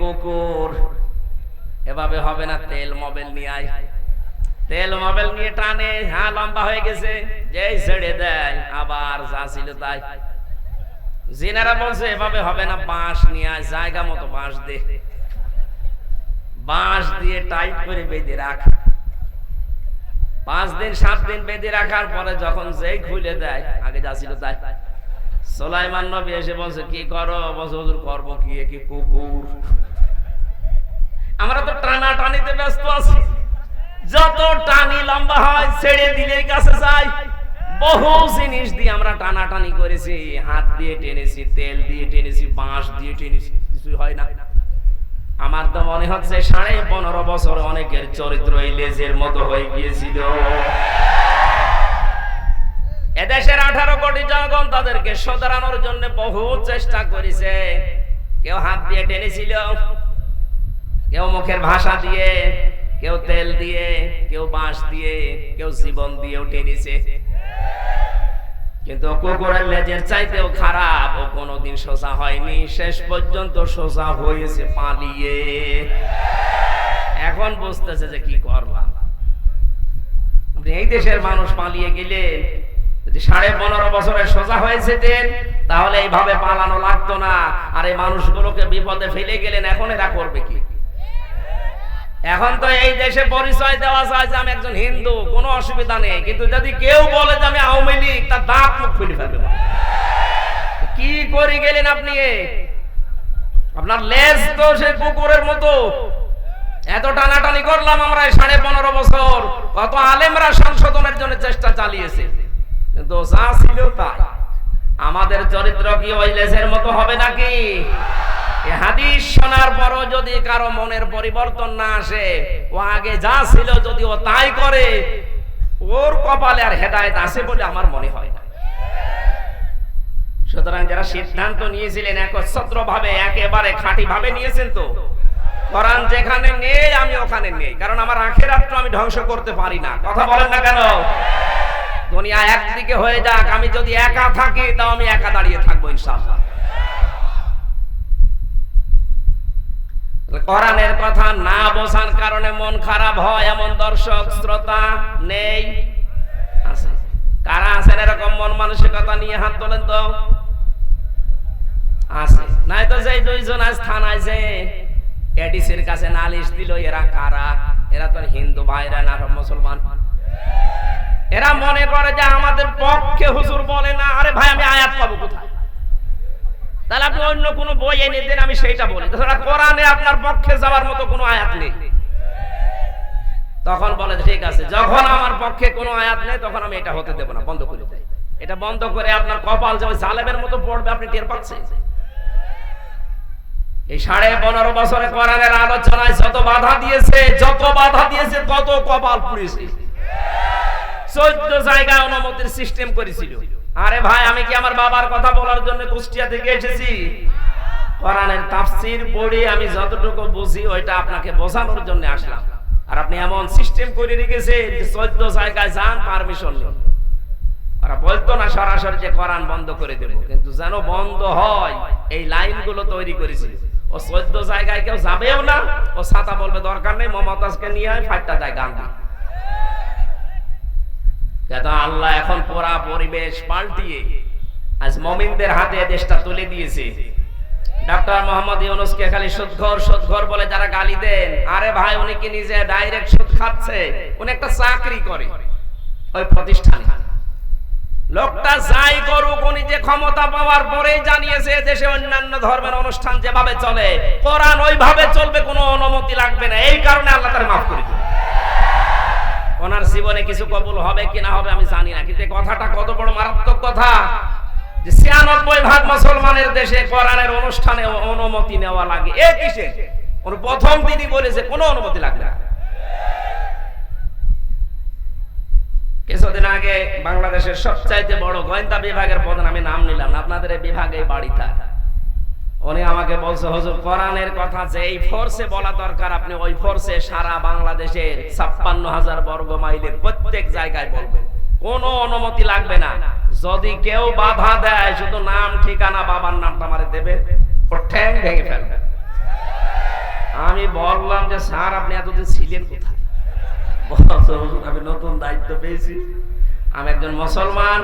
কুকুর, এভাবে হবে না, তেল মোবাইল নিয়ে আয়। তেল মোবাইল নিয়ে টানে, হ্যাঁ লম্বা হয়ে গেছে, যেই ছেড়ে দেয় আবার যা ছিল তাই। জিনেরা বলছে এভাবে হবে না, বাঁশ নিয়ে আয়, জায়গা মতো বাঁশ দে, বাঁশ দিয়ে টাইট করে বেঁধে রাখ। 5 দিন 7 দিন বেঁধে রাখার পরে যখন যেই খুলে দেয় আগে যা ছিল তাই। সুলাইমান নবী এসে বলছে কি করো? বলছে হুজুর করবো কি, কি কুকুর। আমরা তো টানা টানিতে ব্যস্ত আছি, যত টানি লম্বা হয় ছেড়ে দিলেই কাছে যায়। বহু জিনিস দিয়ে আমরা টানাটানি করেছি, হাত দিয়ে টেনেছি, তেল দিয়ে টেনেছি, বাঁশ দিয়ে টেনেছি, কিছুই হয় না। আমার তো মনে হচ্ছে 15.5 বছর অনেকের চরিত্র এই লেজের মতো হয়ে গিয়েছিল। এদেশের 18 কোটি জনগণ তাদেরকে শোধরানোর জন্য বহু চেষ্টা করেছে। কেউ হাত দিয়ে টেনেছিল, কেউ মুখের ভাষা দিয়ে, কেউ তেল দিয়ে, কেউ বাঁশ দিয়ে, কেউ জীবন দিয়েও টেনেছে। কিন্তু কুকুরের লেজের চাইতেও খারাপ, ও কোনোদিন সোজা হয়নি, শেষ পর্যন্ত সোজা হয়েছে পালিয়ে। এখন বুঝতেছে যে কি করলাম। এই দেশের মানুষ পালিয়ে গেলে যদি 15.5 বছরে সোজা হয়েছিলেন তাহলে এইভাবে পালানো লাগতো না। আর এই মানুষগুলোকে বিপদে ফেলে গেলেন, এখন এরা করবে কি? এখন তো এই দেশে পরিচয় দেওয়া যায় যে আমি একজন হিন্দু, কোনো অসুবিধা নেই, কিন্তু যদি কেউ বলে যে আমি আওয়ামী লীগ, তার দাঁত মুখ খুলে ফেলবে। কি করে গেলেন আপনি? আপনার লেজ তো সে কুকুরের মতো। এত টানাটানি করলাম আমরা 15.5 বছর, কত আলেমরা সংশোধনের জন্য চেষ্টা চালিয়েছে, কিন্তু যা ছিল তাই। আমাদের চরিত্র কি ওই লেজের মতো হবে নাকি? এই হাদিস শোনার পরও যদি কারো মনের পরিবর্তন না আসে, ও আগে যা ছিল যদি ও তাই করে, ওর কপালে আর হেদায়েত আছে বলে আমার মনে হয় না। সুতরাং যারা সিদ্ধান্ত নিয়েছিলেন একচ্ছত্র ভাবে, একেবারে খাঁটি ভাবে নিয়েছেন, তো কোরআন যেখানে নেই আমি ওখানে নেই, কারণ আমার আখিরাতটা আমি ধ্বংস করতে পারি না। কথা বলেন না কেন? দুনিয়া একদিকে হয়ে যাক, আমি যদি একা থাকি তাও আমি একা দাঁড়িয়ে থাকবো ইনশাআল্লাহ। কোরআনের কথা না বোঝার কারণে মন খারাপ হয় এমন দর্শক শ্রোতা নেই? আছে। কারা আছেন এরকম মন মানসিকতা নিয়ে? হাত তোলেন তো। আছে, নাই তো যে 2 জন আজ থানায় যে এডিসির কাছে নালিশ দিল, এরা কারা? এরা তো হিন্দু ভাইরা না, মুসলমান। এরা মনে করে যে আমাদের পক্ষে হুজুর বলে না। আরে ভাই, আমি আয়াত পাবো কোথায়? তাহলে আপনি অন্য কোন বই এনে দেন, আমি সেইটা বলি। কোরআনে আপনার পক্ষে যাওয়ার মতো কোনো আয়াত নেই। তখন বলে ঠিক আছে, যখন আমার পক্ষে কোনো আয়াত নেই তখন আমি এটা হতে দেব না, বন্ধ করে দেই। এটা বন্ধ করে আপনার কপাল যে জালেমের মতো পড়বে, আপনি টের পাচ্ছেন। এই 15.5 বছরে কোরআনের আলোচনায় যত বাধা দিয়েছে, তত কপাল পুড়েছে। 14 জায়গায় অনুমতির সিস্টেম করেছিল। আরে ভাই, আমি কি আমার বাবার কথা বলার জন্য কুষ্টিয়া থেকে এসেছি? কোরআনের তাফসীর পড়ে আমি যতটুকু বুঝি ওইটা আপনাকে বোঝানোর জন্য আসলাম। আর আপনি এমন সিস্টেম করে রেখেছেন যে 14 জায়গায় যান, পারমিশন নেই। ওরা বলতো না সরাসরি যে কোরআন বন্ধ করে দেব, কিন্তু যেন বন্ধ হয় এই লাইনগুলো তৈরি করেছিল। ও 14 জায়গায় কেউ যাবেও না, ও ছাতা বলবে দরকার নেই, মমতাজকে নিয়ে আয়, 5টা যায় গান দিয়ে। আল্লাহ এখন পুরা পরিবেশ পাল্টিয়ে আজ মুমিনদের হাতে দেশটা তুলে দিয়েছে। ডক্টর মোহাম্মদ ইউনূসকে খালি সুদখোর বলে যারা গালি দেন, আরে ভাই উনি কি নিজে ডাইরেক্ট সুদ খাচ্ছে? উনি একটা চাকরি করে ওই প্রতিষ্ঠানে। লোকটা যাই করুক, উনি যে ক্ষমতা পাওয়ার পরেই জানিয়েছে দেশে অন্যান্য ধর্মের অনুষ্ঠান যেভাবে চলে কোরআন ওইভাবে চলবে, কোনো অনুমতি লাগবে না। এই কারণে আল্লাহ তাআলা মাফ করে দিলেন। ওনার জীবনে কিছু কবুল হবে কি না হবে আমি জানি না, কিন্তু কথাটা কত বড় মারাত্মক কথা যে 96% মুসলমানের দেশে কোরআনের অনুষ্ঠানে অনুমতি নেওয়া লাগে। এ কিসে? ওর প্রথম দিনই বলেছে কোনো অনুমতি লাগবে না। কিছুদিন আগে বাংলাদেশের সবচাইতে বড় গোয়েন্দা বিভাগের প্রধান, আমি নাম নিলাম না, আপনাদের এই বিভাগে বাড়িটা, উনি আমাকে বলছে হুজুর কোরআনের কথা যে এই ফোর্সে বলা দরকার আপনি ওই ফোর্সে সারা বাংলাদেশের 56,000 বর্গ মাইলের প্রত্যেক জায়গায় বলবেন, কোনো অনুমতি লাগবে না। যদি কেউ বাধা দেয় শুধু নাম ঠিকানা বাবার নামটা আমারে দেবে, ওর ঠ্যাং ভেঙে ফেলবে। আমি বললাম যে স্যার আপনি এতদিন ছিলেন কোথায়? আমি নতুন দায়িত্ব পেয়েছি, আমি একজন মুসলমান,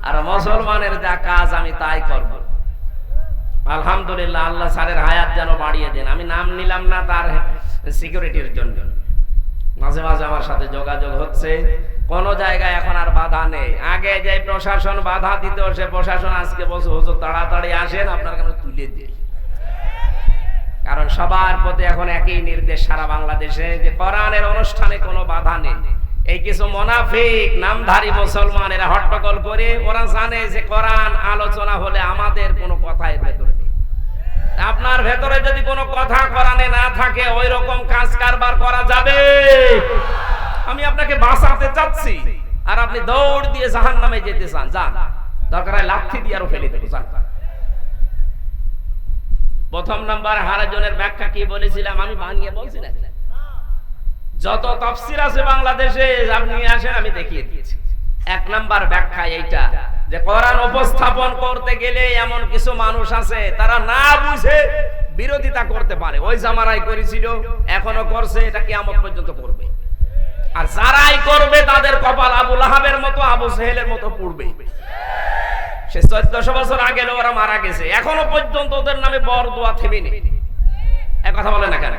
আর মুসলমানের যা কাজ আমি তাই করব। আলহামদুলিল্লাহ, আল্লাহ স্যারের হায়াত যেন বাড়িয়ে দেন। আমি নাম নিলাম না তার সিকিউরিটির জন্য, মাঝে মাঝে আমার সাথে যোগাযোগ হচ্ছে। কোন জায়গায় এখন আর বাধা নেই। আগে যে প্রশাসন বাধা দিত, সে প্রশাসন আজকে বসে হুজুর তাড়াতাড়ি আসেন, আপনার কেন তুলে দিয়ে। কারণ সবার প্রতি এখন একই নির্দেশ সারা বাংলাদেশে, যে কোরআনের অনুষ্ঠানে কোনো বাধা নেই। এই কিছু মুনাফিক নামধারী মুসলমান এরা হট্টগোল করে, ওরা জানে যে কোরআন আলোচনা হলে আমাদের কোনো কথা এর ভেতরে নেই। আপনার ভেতরে যদি কোনো কথা কোরআনে না থাকে, ওই রকম কাজ কারবার করা যাবে? আমি আপনাকে বাঁচাতে চাচ্ছি, আর আপনি দৌড় দিয়ে জাহান্নামে যেতে চান, যান, দরকার হয় লাঠি দিয়ে আরো ফেলে দেবো, যান। প্রথম নাম্বার হারাজনের ব্যাখ্যা কি বলেছিলাম? আমি বানিয়ে বলছি না, যত তাফসীর আছে বাংলাদেশে আপনি আসেন, আমি দেখিয়ে দিয়েছি। এক নাম্বার ব্যাখ্যা এইটা, যে কোরআন উপস্থাপন করতে গেলে এমন কিছু মানুষ আছে তারা না বুঝে বিরোধিতা করতে পারে। ওই জামানায় করেছিল, এখনো করছে, এটা কিয়ামত পর্যন্ত করবে। আর যারাই করবে তাদের কপাল আবু লাহাবের মতো, আবু সেহেলের মতো পুড়বে। সে 1400 বছর আগে ওরা মারা গেছে, এখনো পর্যন্ত ওদের নামে বরদোয়া থেমে নেই। এক কথা বলে না কেন?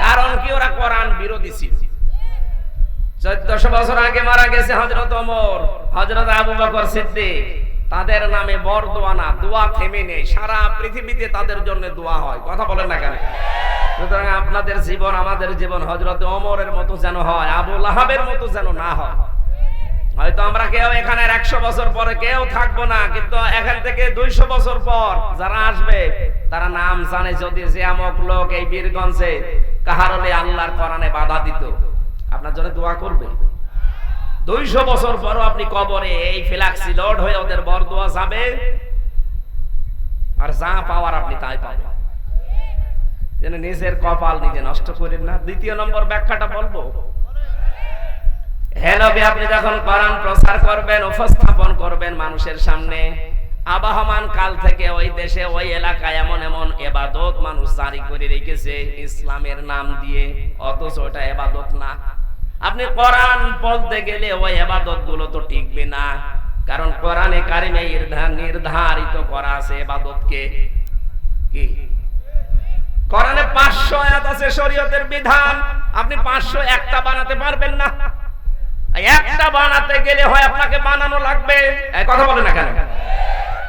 কারণ কি? ওরা কোরআন বিরোধী ছিল। 1400 বছর আগে মারা গেছে হযরত ওমর, হযরত আবু বকর সিদ্দিক, তাদের নামে বরদোয়া না, দোয়া থেমে নেই। সারা পৃথিবীতে তাদের জন্য দোয়া হয়। কথা বলেন না কেন? সুতরাং আপনাদের জীবন, আমাদের জীবন হযরত ওমরের মতো যেন হয়, আবু লাহাবের মতো যেন না হয়। হয়তো আমরা কেউ এখানে 100 বছর পরে কেউ থাকবো না, কিন্তু এখান থেকে 200 বছর পর যারা আসবে তারা নাম জানে যদি যে আমক লোক এই বীরগঞ্জে কাহারলে আল্লাহর কোরআনে বাধা দিত, আপনার জন্য দোয়া করবে। 200 বছর পরও আপনি কবরে এই ফ্ল্যাক্সি লোড হয়ে ওদের বরদোয়া যাবে, আর যা পাওয়ার আপনি তাই পাবেন। যেন নিজের কপাল নিজে নষ্ট করেন না। দ্বিতীয় নম্বর ব্যাখ্যাটা বলবো, হে নবী, আপনি যখন কোরআন প্রচার করবেন, উপস্থাপন করবেন মানুষের সামনে, আবহমান কাল থেকে ওই দেশে ওই এলাকায় এমন এমন ইবাদত মানুষ জারি করে রেখেছে ইসলামের নাম দিয়ে, অথচ ওটা ইবাদত না। আপনি কোরআন বলতে গেলে ওই ইবাদত গুলো তো টিকবে না, কারণ কোরআনে কারিমে নির্ধারিত করা আছে ইবাদতকে। কি? কোরআনে 500 আয়াত আছে শরীয়তের বিধান, আপনি 501টা বানাতে পারবেন না। একটা বানাতে গেলে হয় আপনাকে বানানো লাগবে। এই কথা বলে না কেন?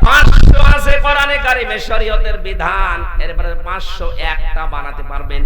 500 আছে কোরআনে কারিমে শরীয়তের বিধান, এরপরে 501টা বানাতে পারবেন।